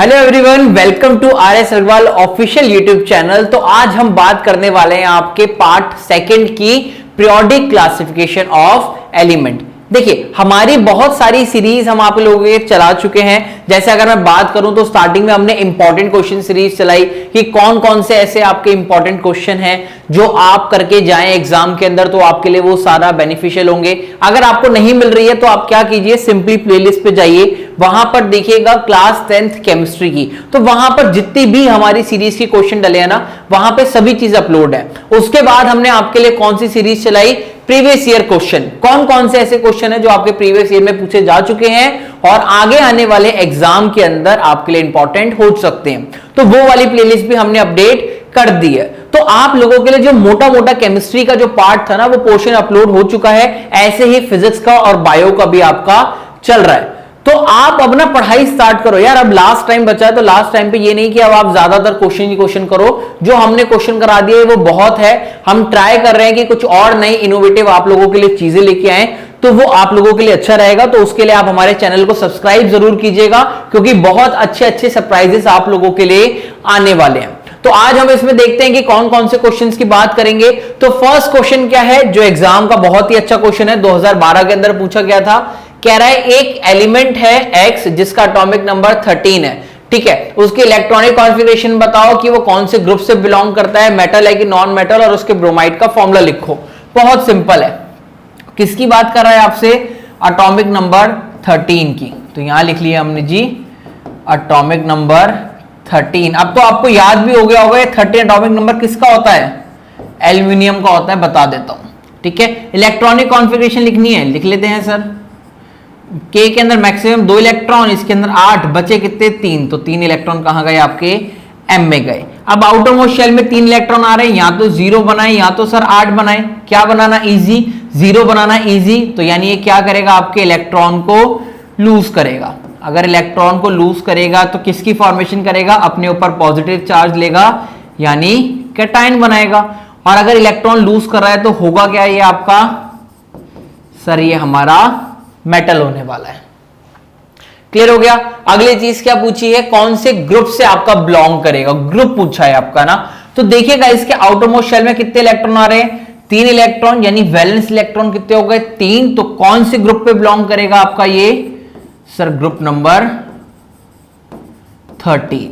Hello everyone, welcome to R S. Agarwal official YouTube channel. तो आज हम बात करने वाले हैं आपके पार्ट सेकंड की पीरियोडिक क्लासिफिकेशन ऑफ एलिमेंट। देखिए, हमारी बहुत सारी सीरीज हम आप लोगों के चला चुके हैं। जैसे अगर मैं बात करूं तो स्टार्टिंग में हमने इंपॉर्टेंट क्वेश्चन सीरीज चलाई कि कौन कौन से ऐसे आपके इंपॉर्टेंट क्वेश्चन हैं जो आप करके जाएं एग्जाम के अंदर, तो आपके लिए वो सारा बेनिफिशियल होंगे। अगर आपको नहीं मिल रही है तो आप क्या कीजिए, सिंपली प्लेलिस्ट पे जाइए, वहां पर देखिएगा क्लास 10th केमिस्ट्री की, तो वहां पर जितनी भी हमारी सीरीज की क्वेश्चन डले हैं ना, वहां पे सभी चीज अपलोड है। उसके बाद हमने आपके लिए कौन सी सीरीज चलाई, प्रीवियस ईयर क्वेश्चन। कौन कौन से ऐसे क्वेश्चन है जो आपके प्रीवियस ईयर में पूछे जा चुके हैं और आगे आने वाले एग्जाम के अंदर आपके लिए इंपॉर्टेंट हो सकते हैं, तो वो वाली प्लेलिस्ट भी हमने अपडेट कर दी है। तो आप लोगों के लिए जो मोटा मोटा केमिस्ट्री का जो पार्ट था ना, वो पोर्शन अपलोड हो चुका है। ऐसे ही फिजिक्स का और बायो का भी आपका चल रहा है। तो आप अपना पढ़ाई स्टार्ट करो यार। अब लास्ट टाइम बचा है, तो लास्ट टाइम पे ये नहीं कि अब आप ज्यादातर क्वेश्चन करो। जो हमने क्वेश्चन करा दिए वो बहुत है। हम ट्राई कर रहे हैं कि कुछ और नई इनोवेटिव आप लोगों के लिए चीजें लेके आए, तो वो आप लोगों के लिए अच्छा रहेगा। तो उसके लिए आप हमारे चैनल को सब्सक्राइब जरूर कीजिएगा, क्योंकि बहुत अच्छे अच्छे सरप्राइजेस आप लोगों के लिए आने वाले हैं। तो आज हम इसमें देखते हैं कि कौन कौन से क्वेश्चंस की बात करेंगे। तो फर्स्ट क्वेश्चन क्या है, जो एग्जाम का बहुत ही अच्छा क्वेश्चन है, 2012 के अंदर पूछा गया था। कह रहा है एक एलिमेंट है X जिसका एटॉमिक नंबर 13 है, ठीक है। उसकी इलेक्ट्रॉनिक कॉन्फ़िगरेशन बताओ कि वो कौन से ग्रुप से बिलोंग करता है, मेटल है कि नॉन मेटल, और उसके ब्रोमाइड का फॉर्मूला लिखो। बहुत सिंपल है। किसकी बात कर रहा है आपसे, एटॉमिक नंबर 13 की। तो यहां लिख लिया हमने जी, एटॉमिक नंबर 13। अब तो आपको याद भी हो गया होगा 13 एटॉमिक नंबर किसका होता है, एल्यूमिनियम का होता है। बता देता हूं, ठीक है। इलेक्ट्रॉनिक कॉन्फ़िगरेशन लिखनी है, लिख लेते हैं सर। K के अंदर मैक्सिमम 2 इलेक्ट्रॉन, इसके अंदर 8, बचे कितने, 3। तो 3 इलेक्ट्रॉन कहां गए आपके, M में गए। अब आउटर मोस्ट शेल में 3 इलेक्ट्रॉन आ रहे हैं, या तो 0 बनाए या तो सर 8 बनाए। क्या बनाना इजी, 0 बनाना इजी। तो यानी ये क्या करेगा, आपके इलेक्ट्रॉन को लूज करेगा। अगर इलेक्ट्रॉन को लूज करेगा तो किसकी फॉर्मेशन करेगा, अपने ऊपर पॉजिटिव चार्ज लेगा, यानी कैटायन बनाएगा। और अगर इलेक्ट्रॉन लूज कर रहा है तो होगा क्या, ये आपका सर ये हमारा मेटल होने वाला है। क्लियर हो गया। अगली चीज क्या पूछी है, कौन से ग्रुप से आपका बिलोंग करेगा, ग्रुप पूछा है आपका ना। तो देखिएगा इसके आउटर मोस्ट शेल में कितने इलेक्ट्रॉन आ रहे हैं, 3 इलेक्ट्रॉन, यानी वैलेंस इलेक्ट्रॉन कितने हो गए, 3। तो कौन से ग्रुप पे बिलोंग करेगा आपका ये, सर ग्रुप नंबर 13।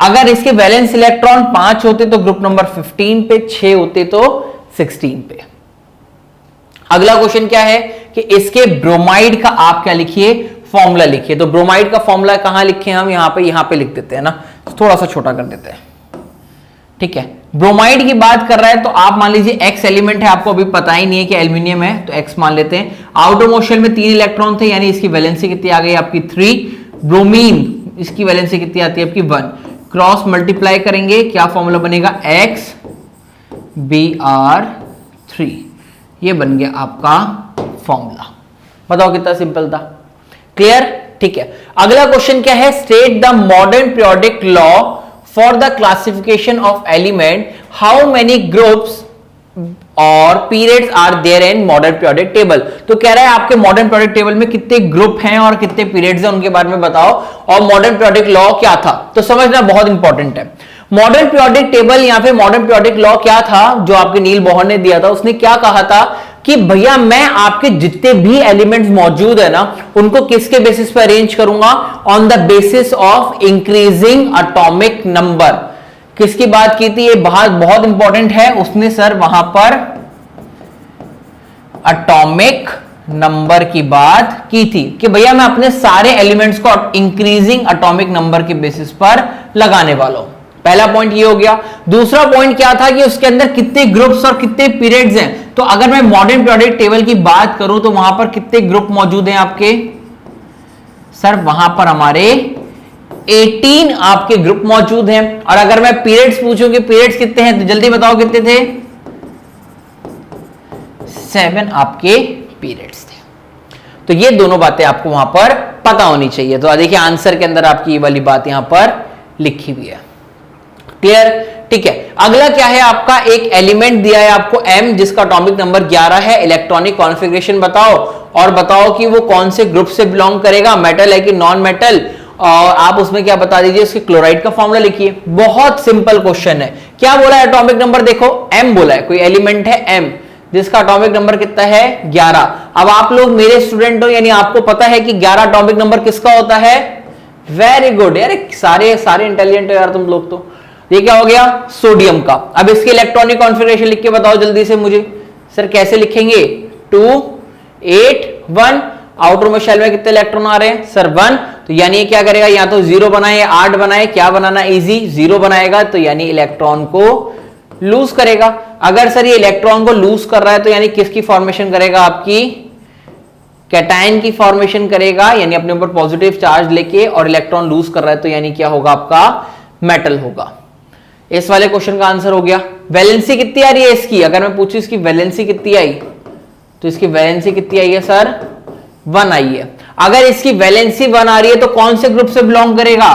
अगर इसके वैलेंस इलेक्ट्रॉन 5 होते तो ग्रुप नंबर 15 पे, 6 होते तो 16 पे। अगला क्वेश्चन क्या है कि इसके ब्रोमाइड का आप क्या लिखिए, फॉर्मूला लिखिए। तो ब्रोमाइड का फॉर्मूला कहां लिखे हम, यहां पे लिख देते हैं ना, थोड़ा सा छोटा कर देते हैं, ठीक है। ब्रोमाइड की बात कर रहा है, तो आप मान लीजिए X एलिमेंट है, आपको अभी पता ही नहीं है कि एल्यूमिनियम है, तो X मान लेते हैं। आउटर मोस्ट शेल में 3 इलेक्ट्रॉन थे, यानी इसकी वैलेंसी कितनी आ गई आपकी 3। ब्रोमीन, इसकी वैलेंसी कितनी आती है आपकी 1। क्रॉस मल्टीप्लाई करेंगे, क्या फॉर्मूला बनेगा, XBr3। ये बन गया आपका फॉर्मूला। बताओ कितना सिंपल था, क्लियर, ठीक है। अगला क्वेश्चन क्या है, state the modern periodic law for the classification of element, how many groups और periods are there in modern periodic table. तो कह रहा है आपके मॉडर्न पीरियोडिक टेबल में कितने ग्रुप हैं और कितने पीरियड्स हैं, उनके बारे में बताओ। और मॉडर्न पीरियोडिक लॉ क्या था, तो समझना बहुत इंपॉर्टेंट है। मॉडर्न पीरियोडिक टेबल या फिर मॉडर्न पीरियोडिक लॉ क्या था, जो आपके नील बोहर ने दिया था। उसने क्या कहा था कि भैया मैं आपके जितने भी एलिमेंट्स मौजूद है ना, उनको किसके बेसिस पर अरेंज करूंगा, on the basis of increasing atomic number. किसकी बात की थी, ये बहुत इंपॉर्टेंट है। उसने सर वहां पर एटॉमिक नंबर की बात की थी कि भैया मैं अपने सारे एलिमेंट्स को इंक्रीजिंग एटॉमिक नंबर के बेसिस पर लगाने वाला हूं। पहला पॉइंट ये हो गया। दूसरा पॉइंट क्या था कि उसके अंदर कितने ग्रुप्स और कितने पीरियड्स हैं। तो अगर मैं मॉडर्न पीरियोडिक टेबल की बात करूं तो वहां पर कितने ग्रुप मौजूद हैं आपके, सर वहां पर हमारे 18 आपके ग्रुप मौजूद हैं। और अगर मैं पीरियड्स पूछूं कि पीरियड्स कितने हैं, तो जल्दी बताओ कितने थे, 7 आपके पीरियड्स थे। तो ये दोनों बातें आपको वहां पर पता होनी चाहिए। तो देखिए आंसर के अंदर आपकी ये वाली बात यहां पर लिखी हुई है, क्लियर, ठीक है। अगला क्या है आपका, एक एलिमेंट दिया है आपको M, जिसका एटॉमिक नंबर 11 है। इलेक्ट्रॉनिक कॉन्फ़िगरेशन बताओ और बताओ कि वो कौन से ग्रुप से बिलोंग करेगा, मेटल है कि नॉन मेटल, और आप उसमें क्या बता दीजिए, उसके क्लोराइड का फॉर्मूला लिखिए। बहुत सिंपल क्वेश्चन है। क्या बोला है एटॉमिक नंबर, देखो m बोला है, कोई एलिमेंट है m जिसका एटॉमिक नंबर कितना है 11। अब आप लोग मेरे स्टूडेंट हो, यानी आपको पता है कि 11 एटॉमिक नंबर किसका होता है। वेरी गुड यार, सारे इंटेलिजेंट हो यार तुम लोग। तो ये क्या हो गया, सोडियम का। अब इसकी इलेक्ट्रॉनिक कॉन्फ़िगरेशन लिख के बताओ जल्दी से मुझे। सर कैसे लिखेंगे, 2 8 1, आउटर में शेल में कितने इलेक्ट्रॉन आ रहे हैं सर 1, तो यानी क्या करेगा, या तो 0 बनाए या 8 बनाए, क्या बनाना इजी, 0 बनाएगा तो यानी इलेक्ट्रॉन को लूज करेगा। अगर सर ये इलेक्ट्रॉन को लूज कर रहा है तो यानी किसकी फॉर्मेशन करेगा, आपकी कैटायन की फॉर्मेशन करेगा, यानी अपने ऊपर पॉजिटिव चार्ज लेके, और इलेक्ट्रॉन लूज कर रहा है तो यानी क्या होगा, आपका मेटल होगा। इस वाले क्वेश्चन का आंसर हो गया। वैलेंसी कितनी आ रही है इसकी, अगर मैं पूछूं इसकी वैलेंसी कितनी आई, तो इसकी वैलेंसी कितनी आई है सर 1 आई है। अगर इसकी वैलेंसी 1 आ रही है तो कौन से ग्रुप से बिलोंग करेगा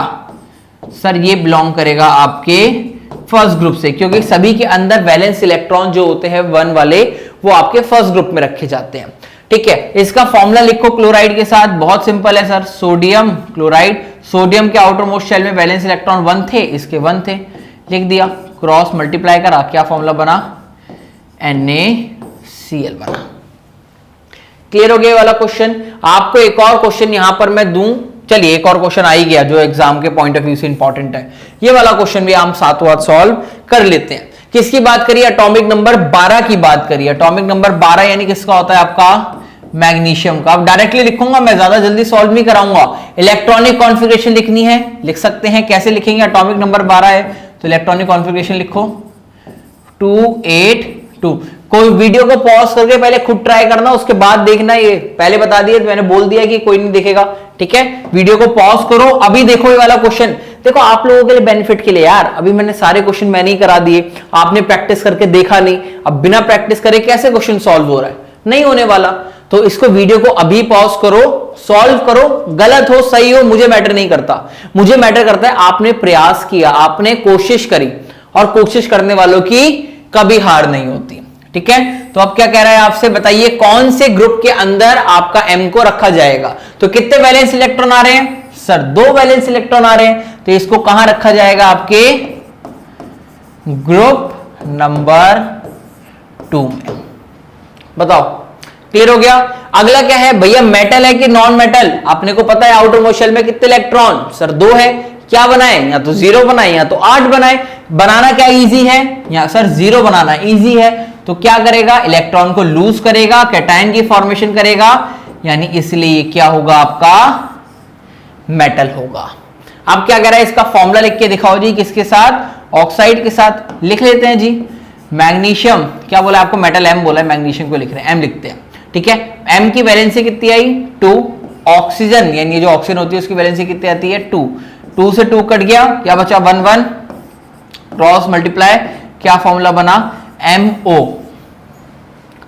सर, ये बिलोंग करेगा आपके फर्स्ट ग्रुप से, क्योंकि सभी के अंदर वैलेंस इलेक्ट्रॉन जो होते हैं 1 वाले वो आपके फर्स्ट ग्रुप में रखे जाते हैं। ठीक है, इसका फॉर्मूला लिखो क्लोराइड के साथ, बहुत सिंपल है सर, सोडियम क्लोराइड। सोडियम के आउटर मोस्ट शेल में वैलेंस इलेक्ट्रॉन 1 थे, इसके 1 थे, लिख दिया, क्रॉस मल्टीप्लाई करा, क्या फॉर्मूला बना, NaCl बना। क्लियर हो गया वाला क्वेश्चन। आपको एक और क्वेश्चन यहां पर मैं दूं, चलिए एक और क्वेश्चन आ ही गया जो एग्जाम के पॉइंट ऑफ व्यू से इंपॉर्टेंट है। ये वाला क्वेश्चन भी हम साथों साथ सॉल्व कर लेते हैं। किसकी बात करिए, एटॉमिक नंबर 12 की बात करिए। एटॉमिक नंबर 12 यानी किसका होता है, आपका मैग्नीशियम का। अब डायरेक्टली लिखूंगा मैं, ज्यादा जल्दी सॉल्व नहीं कराऊंगा। इलेक्ट्रॉनिक कॉन्फ़िगरेशन लिखनी है, लिख सकते हैं। कैसे लिखेंगे, एटॉमिक नंबर 12 है तो इलेक्ट्रॉनिक कॉन्फ़िगरेशन लिखो 282। कोई वीडियो को पॉज करके पहले खुद ट्राई करना, उसके बाद देखना। ये पहले बता दिया, मैंने बोल दिया कि कोई नहीं देखेगा, ठीक है। वीडियो को पॉज करो, अभी देखो ये वाला क्वेश्चन। देखो आप लोगों के लिए बेनिफिट के लिए यार, अभी मैंने सारे क्वेश्चन मैंने ही करा दिए, आपने प्रैक्टिस करके देखा नहीं। अब बिना प्रैक्टिस करे कैसे क्वेश्चन सॉल्व हो रहा है, नहीं होने वाला। तो इसको वीडियो को अभी पॉज करो, सॉल्व करो, गलत हो सही हो मुझे मैटर नहीं करता। मुझे मैटर करता है आपने प्रयास किया, आपने कोशिश करी, और कोशिश करने वालों की कभी हार नहीं होती, ठीक है। तो अब क्या कह रहा है आपसे, बताइए कौन से ग्रुप के अंदर आपका M को रखा जाएगा। तो कितने वैलेंस इलेक्ट्रॉन आ रहे हैं सर, 2 वैलेंस इलेक्ट्रॉन आ रहे हैं, तो इसको कहां रखा जाएगा, आपके ग्रुप नंबर 2 में। बताओ क्लियर हो गया। अगला क्या है भैया, मेटल है कि नॉन मेटल। आपने को पता है आउटर मोस्ट शेल में कितने इलेक्ट्रॉन सर 2 है। क्या बनाए, या तो 0 बनाए या तो 8 बनाए। बनाना क्या इजी है, या सर 0 बनाना इजी है। तो क्या करेगा, इलेक्ट्रॉन को लूज करेगा, कैटायन की फॉर्मेशन करेगा, यानी इसलिए क्या होगा, आपका मेटल होगा। अब क्या कह रहा है, इसका फॉर्मूला लिख के दिखाओ जी। किसके साथ, ऑक्साइड के साथ। लिख लेते हैं जी, मैग्नीशियम, क्या बोला आपको, मेटल M बोला है, मैग्नीशियम को लिख रहे हैं, M लिखते हैं, ठीक है। M की वैलेंसी कितनी आई 2। ऑक्सीजन यानी जो ऑक्सीजन होती है उसकी वैलेंसी कितनी आती है 2। 2 से 2 कट गया, क्या बचा 1 1, क्रॉस मल्टीप्लाई, क्या फॉर्मूला बना MO।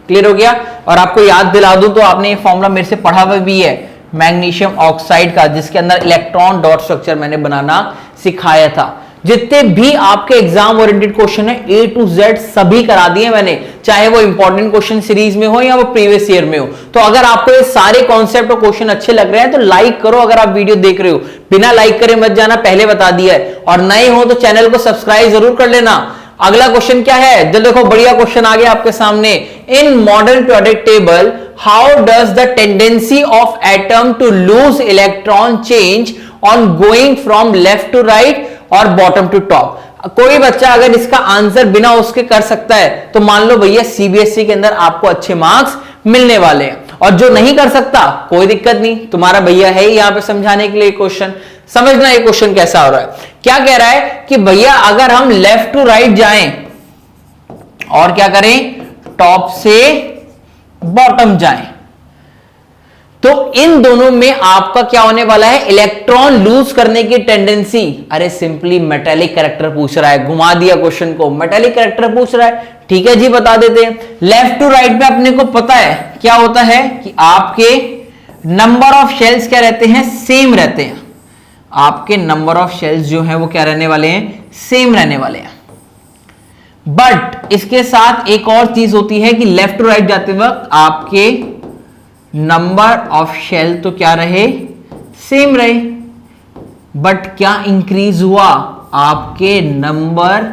क्लियर हो गया। और आपको याद दिला दूं तो आपने ये फॉर्मूला मेरे से पढ़ा हुआ भी है, मैग्नीशियम ऑक्साइड का, जिसके अंदर इलेक्ट्रॉन डॉट स्ट्रक्चर मैंने बनाना सिखाया था। जितने भी आपके एग्जाम ओरिएंटेड क्वेश्चन है A to Z सभी करा दिए मैंने, चाहे वो इंपॉर्टेंट क्वेश्चन सीरीज में हो या वो प्रीवियस ईयर में हो। तो अगर आपको ये सारे कॉन्सेप्ट और क्वेश्चन अच्छे लग रहे हैं तो लाइक करो। अगर आप वीडियो देख रहे हो, बिना लाइक करे मत जाना, पहले बता दिया है। और नए हो तो चैनल को सब्सक्राइब जरूर कर लेना। अगला क्वेश्चन क्या है, जब देखो बढ़िया क्वेश्चन आ गया आपके सामने। In modern periodic table how does the tendency of atom to lose electron change on going from left to right और बॉटम टू टॉप। कोई बच्चा अगर इसका आंसर बिना उसके कर सकता है तो मान लो भैया CBSE के अंदर आपको अच्छे मार्क्स मिलने वाले हैं। और जो नहीं कर सकता कोई दिक्कत नहीं, तुम्हारा भैया है यहां पे समझाने के लिए क्वेश्चन। समझना ये क्वेश्चन कैसा हो रहा है। क्या कह रहा है कि भैया अगर हम लेफ्ट टू राइट जाएं और क्या करें, टॉप से बॉटम जाएं, तो इन दोनों में आपका क्या होने वाला है, इलेक्ट्रॉन लूज करने की टेंडेंसी। अरे सिंपली मेटेलिक कैरेक्टर पूछ रहा है, घुमा दिया क्वेश्चन को, मेटेलिक कैरेक्टर पूछ रहा है, ठीक है जी बता देते हैं। लेफ्ट टू राइट में अपने को पता है क्या होता है कि आपके नंबर ऑफ शेल्स क्या रहते हैं, सेम रहते हैं। आपके नंबर ऑफ शेल्स जो है वो क्या रहने वाले हैं, सेम रहने वाले हैं। बट इसके साथ एक और चीज होती है कि लेफ्ट टू राइट जाते वक्त आपके नंबर ऑफ शेल तो क्या रहे, सेम रहे, बट क्या इंक्रीज हुआ, आपके नंबर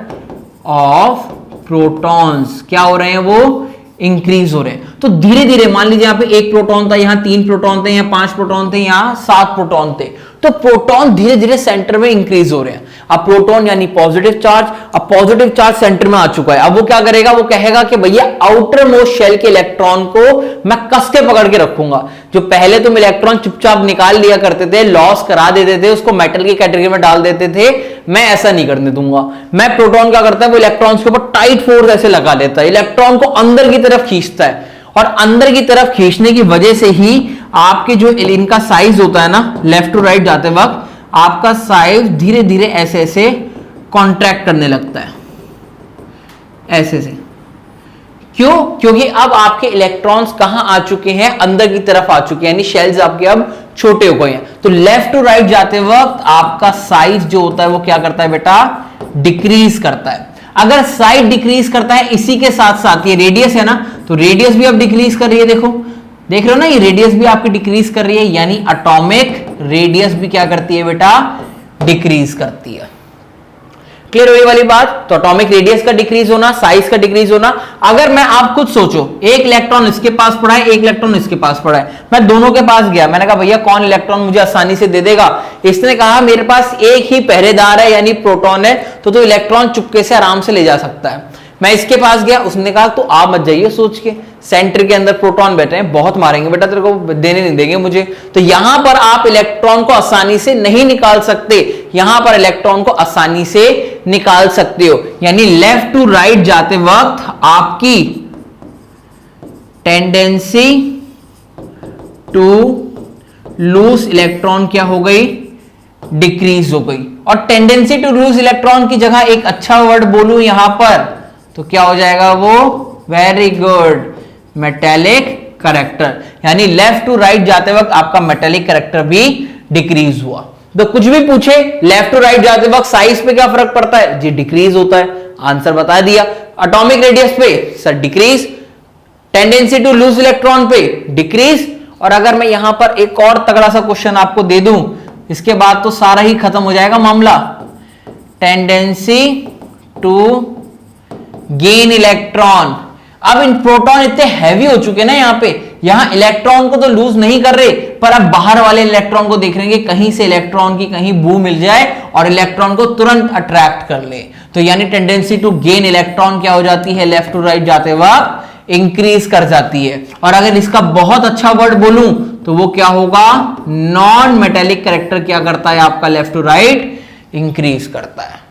ऑफ प्रोटॉन्स क्या हो रहे हैं, वो इंक्रीज हो रहे हैं। तो धीरे धीरे मान लीजिए यहां पे 1 प्रोटॉन था, यहां 3 प्रोटॉन थे, यहां 5 प्रोटॉन थे, यहां 7 प्रोटॉन थे, तो प्रोटॉन धीरे धीरे सेंटर में इंक्रीज हो रहे हैं। अब प्रोटॉन यानी पॉजिटिव चार्ज, अब पॉजिटिव चार्ज सेंटर में आ चुका है, अब वो क्या करेगा, वो कहेगा कि भैया आउटर मोस्ट शेल के इलेक्ट्रॉन को मैं कस के पकड़ के रखूंगा। जो पहले तुम इलेक्ट्रॉन चुपचाप निकाल लिया करते थे, लॉस करा देते थे, उसको मेटल की कैटेगरी में डाल देते थे, मैं ऐसा नहीं करने दूंगा। मैं प्रोटॉन क्या करता है, वो इलेक्ट्रॉन्स के ऊपर टाइट फोर्स ऐसे लगा देता है, इलेक्ट्रॉन को अंदर की तरफ खींचता है, और अंदर की तरफ खींचने की वजह से ही आपके जो इनका साइज होता है ना, लेफ्ट टू राइट जाते वक्त आपका साइज धीरे धीरे ऐसे ऐसे कॉन्ट्रैक्ट करने लगता है, ऐसे से। क्यों? क्योंकि अब आपके इलेक्ट्रॉन्स कहां आ चुके हैं, अंदर की तरफ आ चुके हैं, यानी शेल्स आपके अब छोटे हो गए हैं। तो लेफ्ट टू राइट जाते वक्त आपका साइज जो होता है वो क्या करता है बेटा, डिक्रीज करता है। अगर साइज डिक्रीज करता है, इसी के साथ साथ ये रेडियस है ना, तो रेडियस भी अब डिक्रीज कर रही है, देखो देख रहे हो ना, ये रेडियस भी आपकी डिक्रीज कर रही है, यानी एटॉमिक रेडियस भी क्या करती है बेटा, डिक्रीज करती है। क्लियर हुई वाली बात? तो एटॉमिक रेडियस का डिक्रीज होना, साइज का डिक्रीज होना। अगर मैं, आप खुद सोचो, एक इलेक्ट्रॉन इसके पास पड़ा है, एक इलेक्ट्रॉन इसके पास पड़ा है, मैं दोनों के पास गया, मैंने कहा भैया कौन इलेक्ट्रॉन मुझे आसानी से दे देगा, इसने कहा मेरे पास एक ही पहरेदार है यानी प्रोटॉन है, तो इलेक्ट्रॉन चुपके से आराम से ले जा सकता है। मैं इसके पास गया, उसने कहा तो आप मत जाइए, सोच के सेंटर के अंदर प्रोटॉन बैठे हैं, बहुत मारेंगे बेटा, तेरे को देने नहीं देंगे मुझे। तो यहां पर आप इलेक्ट्रॉन को आसानी से नहीं निकाल सकते, यहां पर इलेक्ट्रॉन को आसानी से निकाल सकते हो, यानी लेफ्ट टू राइट जाते वक्त आपकी टेंडेंसी टू लूज इलेक्ट्रॉन क्या हो गई, डिक्रीज हो गई। और टेंडेंसी टू लूज इलेक्ट्रॉन की जगह एक अच्छा वर्ड बोलूं यहां पर, तो क्या हो जाएगा वो, वेरी गुड, मेटेलिक करैक्टर, यानी लेफ्ट टू राइट जाते वक्त आपका मेटेलिक करैक्टर भी डिक्रीज हुआ। तो कुछ भी पूछे लेफ्ट टू राइट जाते वक्त साइज पे क्या फर्क पड़ता है जी, डिक्रीज होता है, आंसर बता दिया। एटॉमिक रेडियस पे sir decrease, tendency to lose electron पे डिक्रीज। और अगर मैं यहां पर एक और तगड़ा सा क्वेश्चन आपको दे दूं, इसके बाद तो सारा ही खत्म हो जाएगा मामला, टेंडेंसी टू गेन इलेक्ट्रॉन। अब इन प्रोटॉन इतने हैवी हो चुके ना यहां पे, यहां इलेक्ट्रॉन को तो लूज नहीं कर रहे, पर अब बाहर वाले इलेक्ट्रॉन को देख रहे हैं कहीं से इलेक्ट्रॉन की कहीं बू मिल जाए और इलेक्ट्रॉन को तुरंत अट्रैक्ट कर ले। तो यानी टेंडेंसी टू गेन इलेक्ट्रॉन क्या हो जाती है, लेफ्ट टू राइट जाते वक्त इंक्रीज कर जाती है। और अगर इसका बहुत अच्छा वर्ड बोलूं तो वो क्या होगा, नॉन मेटेलिक कैरेक्टर क्या करता है आपका, लेफ्ट टू राइट इंक्रीज करता है।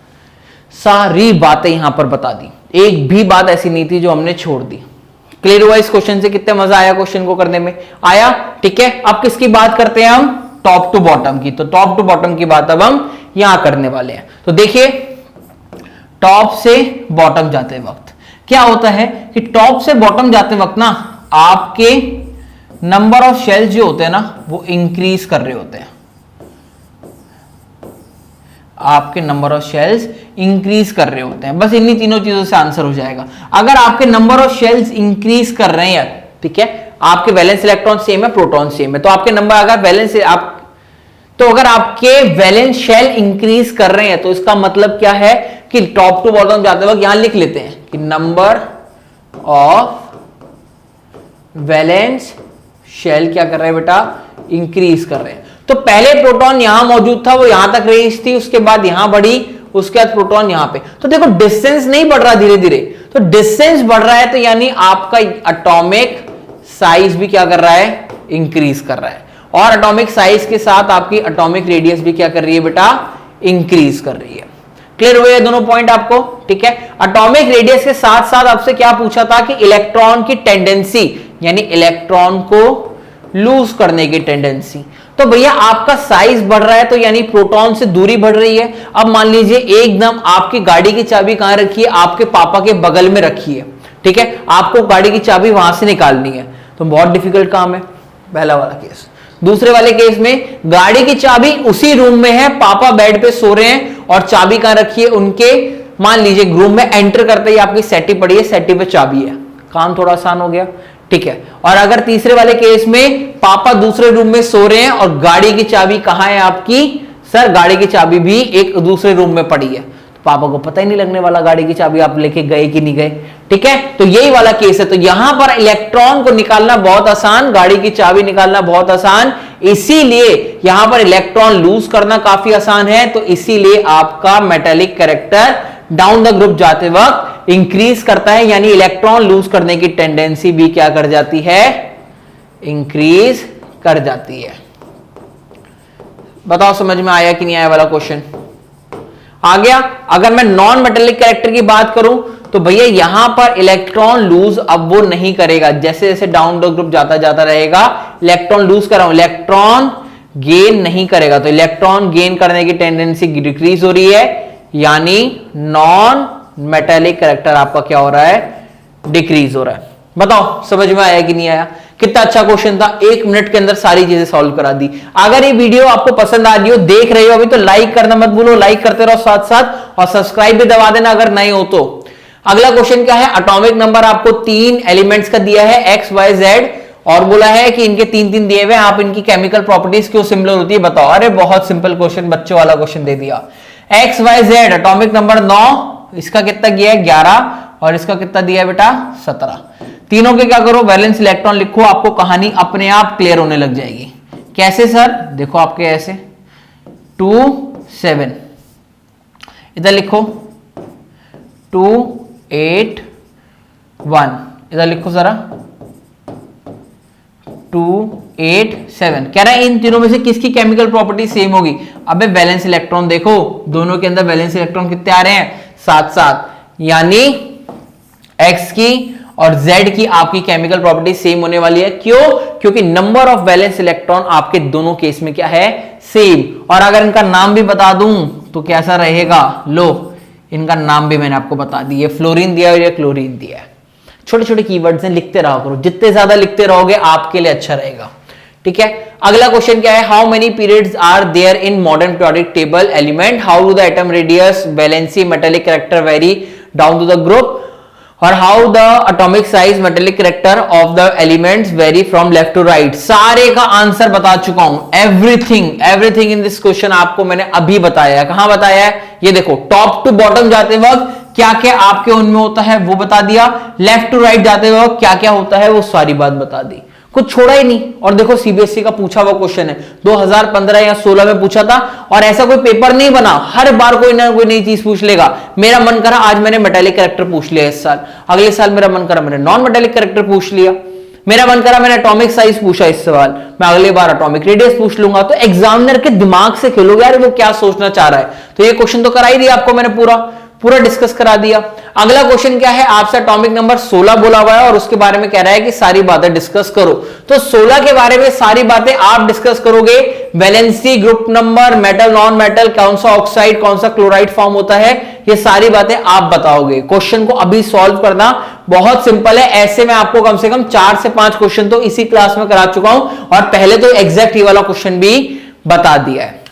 सारी बातें यहां पर बता दी, एक भी बात ऐसी नहीं थी जो हमने छोड़ दी। क्लियर हुआ इस क्वेश्चन से? कितना मजा आया क्वेश्चन को करने में, आया? ठीक है, अब किसकी बात करते हैं हम, टॉप टू बॉटम की। तो टॉप टू बॉटम की बात अब हम यहां करने वाले हैं। तो देखिए, टॉप से बॉटम जाते वक्त क्या होता है कि टॉप से बॉटम जाते वक्त ना आपके नंबर ऑफ शेल्स जो होते हैं ना वो इंक्रीज कर रहे होते हैं, आपके नंबर ऑफ शेल्स इंक्रीज कर रहे होते हैं। बस इन्हीं तीनों चीजों से आंसर हो जाएगा। अगर आपके नंबर ऑफ शेल्स इंक्रीज कर रहे हैं, ठीक है, आपके वैलेंस इलेक्ट्रॉन सेम है, प्रोटॉन सेम है, तो आपके नंबर अगर वैलेंस अगर आपके वैलेंस शेल इंक्रीज कर रहे हैं तो इसका मतलब क्या है कि टॉप टू बॉटम जाते वक्त यहां लिख लेते हैं कि नंबर ऑफ वैलेंस शेल क्या कर रहे हैं बेटा, इंक्रीज कर रहे हैं। तो पहले प्रोटॉन यहां मौजूद था, वो यहां तक रेंज थी, उसके बाद यहां बढ़ी, उसके बाद प्रोटॉन यहां पे। तो देखो डिस्टेंस नहीं बढ़ रहा धीरे धीरे, तो डिस्टेंस बढ़ रहा है तो यानी आपका एटॉमिक साइज भी क्या कर रहा है, इंक्रीज कर रहा है। और एटॉमिक साइज के साथ आपकी एटॉमिक रेडियस भी क्या कर रही है बेटा, इंक्रीज कर रही है। क्लियर हुए दोनों पॉइंट आपको? ठीक है, एटॉमिक रेडियस के साथ साथ आपसे क्या पूछा था कि इलेक्ट्रॉन की टेंडेंसी, यानी इलेक्ट्रॉन को लूज करने की टेंडेंसी। तो भैया आपका साइज बढ़ रहा है तो यानी प्रोटॉन से दूरी बढ़ रही है। अब मान लीजिए एकदम आपकी गाड़ी की चाबी कहां रखी है, आपके पापा के बगल में रखी है, ठीक है, आपको गाड़ी की चाबी वहां से निकालनी है, तो बहुत डिफिकल्ट काम है, पहला वाला केस। दूसरे वाले केस में गाड़ी की चाबी उसी रूम में है, पापा बेड पे सो रहे हैं और चाबी कहां रखी है, उनके मान लीजिए रूम में एंटर करते ही आपकी सेटी पड़ी है, सेटी पे चाबी है, काम थोड़ा आसान हो गया, ठीक है। और अगर तीसरे वाले केस में पापा दूसरे रूम में सो रहे हैं और गाड़ी की चाबी कहां है आपकी, सर गाड़ी की चाबी भी एक दूसरे रूम में पड़ी है, तो पापा को पता ही नहीं लगने वाला गाड़ी की चाबी आप लेके गए कि नहीं गए, ठीक है। तो यही वाला केस है। तो यहां पर इलेक्ट्रॉन को निकालना बहुत आसान, गाड़ी की चाबी निकालना बहुत आसान, इसीलिए यहां पर इलेक्ट्रॉन लूज करना काफी आसान है। तो इसीलिए आपका metallic character down the group जाते वक्त इंक्रीज करता है, यानी इलेक्ट्रॉन लूज करने की टेंडेंसी भी क्या कर जाती है, इंक्रीज कर जाती है। बताओ समझ में आया कि नहीं आया वाला क्वेश्चन आ गया। अगर मैं नॉन मेटेलिक कैरेक्टर की बात करूं तो भैया यहां पर इलेक्ट्रॉन लूज अब वो नहीं करेगा, जैसे जैसे डाउन द ग्रुप जाता जाता रहेगा इलेक्ट्रॉन लूज कर रहा हूं, इलेक्ट्रॉन गेन नहीं करेगा। तो इलेक्ट्रॉन गेन करने की टेंडेंसी डिक्रीज हो रही है, यानी नॉन मेटेलिक कैरेक्टर आपका क्या हो रहा है, डिक्रीज हो रहा है। बताओ समझ में आया कि नहीं आया। कितना अच्छा क्वेश्चन था, 1 मिनट के अंदर सारी चीजें सॉल्व करा दी। अगर ये वीडियो आपको पसंद आ रही हो, देख रहे हो अभी, तो लाइक करना मत भूलो, लाइक करते रहो साथ साथ, और सब्सक्राइब भी दबा देना अगर नए हो तो। अगला क्वेश्चन क्या है, एटॉमिक नंबर आपको 3 एलिमेंट्स का दिया है एक्स वाई जेड, और बोला है कि इनके 3-3 दिए हुए, आप इनकी केमिकल प्रॉपर्टीज क्यों सिमिलर होती है बताओ। अरे बहुत सिंपल क्वेश्चन, बच्चों वाला क्वेश्चन दे दिया। X Y Z atomic number 9, इसका कितना दिया है 11, और इसका कितना दिया है बेटा 17। तीनों के क्या करो, वैलेंस इलेक्ट्रॉन लिखो, आपको कहानी अपने आप क्लियर होने लग जाएगी। कैसे सर, देखो आपके ऐसे 2 7, इधर लिखो 2 8 1, इधर लिखो जरा 2 8 7। कह रहा है इन तीनों में से किसकी केमिकल प्रॉपर्टी सेम होगी। अबे वैलेंस इलेक्ट्रॉन देखो, दोनों के अंदर वैलेंस इलेक्ट्रॉन कितने आ रहे हैं, 7-7, यानी X की और Z की आपकी केमिकल प्रॉपर्टी सेम होने वाली है। क्यों, क्योंकि नंबर ऑफ वैलेंस इलेक्ट्रॉन आपके दोनों केस में क्या है, सेम। और अगर इनका नाम भी बता दूं तो कैसा रहेगा, लो इनका नाम भी मैंने आपको बता दी, ये फ्लोरीन दिया है और ये क्लोरीन दिया है। छोटे छोटे कीवर्ड्स हैं, लिखते रहा करो, जितने ज्यादा लिखते रहोगे आपके लिए अच्छा रहेगा, ठीक है। अगला क्वेश्चन क्या है, how many periods are there in modern periodic table element, how do the atom radius valency metallic character vary down to the group, और how the atomic size metallic character of the elements vary from left to right. सारे का answer बता चुका हूं, everything in this question आपको मैंने अभी बताया है। कहां बताया है, ये देखो टॉप टू बॉटम जाते वक्त क्या क्या आपके उनमें होता है वो बता दिया, लेफ्ट टू राइट जाते वक्त क्या क्या होता है वो सारी बात बता दी, कुछ छोड़ा ही नहीं। और देखो सीबीएसई का पूछा हुआ क्वेश्चन है, 2015 या 16 में पूछा था, और ऐसा कोई पेपर नहीं बना, हर बार कोई ना कोई नई चीज पूछ लेगा। मेरा मन करा आज मैंने मेटेलिक कैरेक्टर पूछ लिया इस साल, अगले साल मेरा मन करा मैंने नॉन मेटेलिक कैरेक्टर पूछ लिया, मेरा मन करा मैंने एटॉमिक साइज पूछा इस सवाल, मैं अगले बार एटॉमिक रेडियस पूछ लूंगा। तो एग्जामिनर के दिमाग से खेलोगे यार वो क्या सोचना चाह रहा है। तो ये क्वेश्चन तो करा ही दिया आपको मैंने, पूरा डिस्कस करा दिया। अगला क्वेश्चन क्या है, आपसे एटॉमिक नंबर 16 बोला हुआ है और उसके बारे में कह रहा है कि सारी बातें डिस्कस करो। तो 16 के बारे में सारी बातें आप डिस्कस करोगे, valency, group number, metal, non metal, कौन सा ऑक्साइड, कौन सा क्लोराइड फॉर्म होता है, ये सारी बातें आप बताओगे। क्वेश्चन को अभी सॉल्व करना बहुत सिंपल है, ऐसे मैं आपको कम से कम 4 से 5 क्वेश्चन तो इसी क्लास में करा चुका हूं, और पहले तो एग्जैक्ट ये वाला क्वेश्चन भी बता दिया है।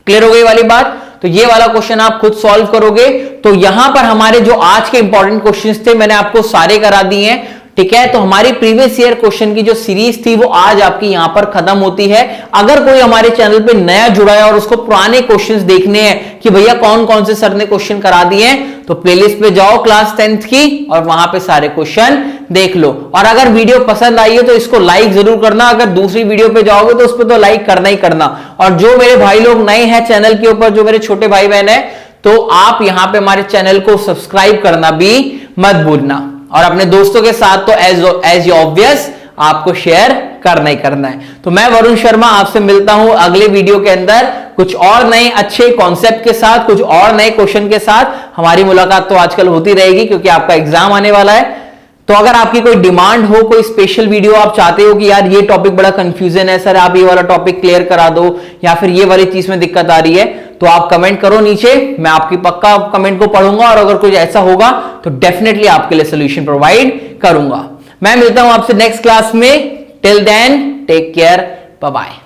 क्लियर हो गई वाली बात। तो ये वाला क्वेश्चन आप खुद सॉल्व करोगे। तो यहां पर हमारे जो आज के इंपॉर्टेंट क्वेश्चंस थे मैंने आपको सारे करा दिए हैं, ठीक है। तो हमारी प्रीवियस ईयर क्वेश्चन की जो सीरीज थी वो आज आपकी यहां पर खत्म होती है। अगर कोई हमारे चैनल पे नया जुड़ा है और उसको पुराने क्वेश्चंस देखने हैं कि भैया कौन कौन से सर ने क्वेश्चन करा दिए हैं, तो प्लेलिस्ट पे जाओ क्लास 10th की और वहां पे सारे क्वेश्चन देख लो। और अगर वीडियो पसंद आई है तो इसको लाइक जरूर करना, अगर दूसरी वीडियो पे जाओगे तो उस पर तो लाइक करना ही करना। और जो मेरे भाई लोग नए हैं चैनल के ऊपर, जो मेरे छोटे भाई बहन है, तो आप यहां पे हमारे चैनल को सब्सक्राइब करना भी मत भूलना, और अपने दोस्तों के साथ तो एज ऑब्वियस आपको शेयर करना ही करना है। तो मैं वरुण शर्मा आपसे मिलता हूं अगले वीडियो के अंदर कुछ और नए अच्छे कॉन्सेप्ट के साथ, कुछ और नए क्वेश्चन के साथ। हमारी मुलाकात तो आजकल होती रहेगी क्योंकि आपका एग्जाम आने वाला है। तो अगर आपकी कोई डिमांड हो, कोई स्पेशल वीडियो आप चाहते हो कि यार ये टॉपिक बड़ा कंफ्यूजन है सर, आप ये वाला टॉपिक क्लियर करा दो, या फिर ये वाली चीज में दिक्कत आ रही है, तो आप कमेंट करो नीचे, मैं आपकी पक्का कमेंट को पढ़ूंगा, और अगर कुछ ऐसा होगा तो डेफिनेटली आपके लिए सोल्यूशन प्रोवाइड करूंगा। मैं मिलता हूं आपसे नेक्स्ट क्लास में। Till then take care, bye bye.